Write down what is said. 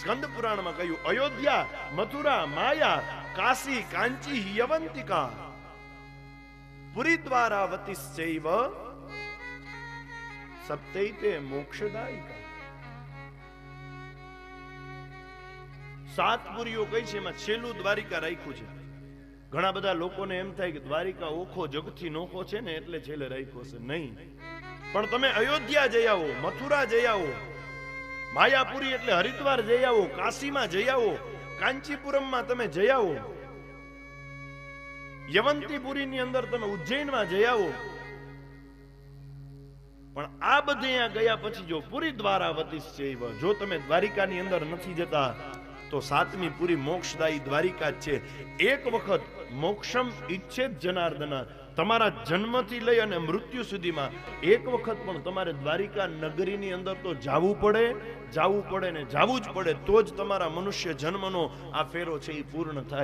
સ્કંદ પુરાણમાં કહ્યું, અયોધ્યા, મથુરા, માયા, કાશી, કાંચી, યવંતિકા, પુરી દ્વારાવતીશ્ચૈવ સપ્તૈતે મોક્ષદાયિકા. 7 પુરીઓ કઈ છે, એમાં છેલ્લું દ્વારિકા રાખ્યું છે. ઘણા બધા લોકોને એમ થાય કે દ્વારિકા ઓખો જગથી નોખો છે ને એટલે છેલ્લે રાખ્યો છે. નહીં, પણ તમે અયોધ્યા જઈ આવો, મથુરા જઈ આવો, માયાપુરી એટલે હરિદ્વાર જઈ આવો, કાશીમાં જઈ આવો, કાંચીપુરમમાં તમે જઈ આવો, યવંતીપુરીની અંદર તમે ઉજ્જૈનમાં જઈ આવો, પણ આ બધે અહીંયા ગયા પછી જો પુરી દ્વારાવતીશ્ચૈવ, જો તમે દ્વારિકાની અંદર નથી જતા તો 7મી પુરી મોક્ષદાયી દ્વારિકા જ છે. એક વખત મોક્ષમ ઈચ્છેત જનાર્દન, તમારા જન્મથી લઈ અને મૃત્યુ સુધીમાં એક વખત પણ તમારે દ્વારિકા નગરીની અંદર તો જાવું પડે ને જાવું જ પડે, તો જ તમારા મનુષ્ય જન્મનો આ ફેરો છે એ પૂર્ણ થાય.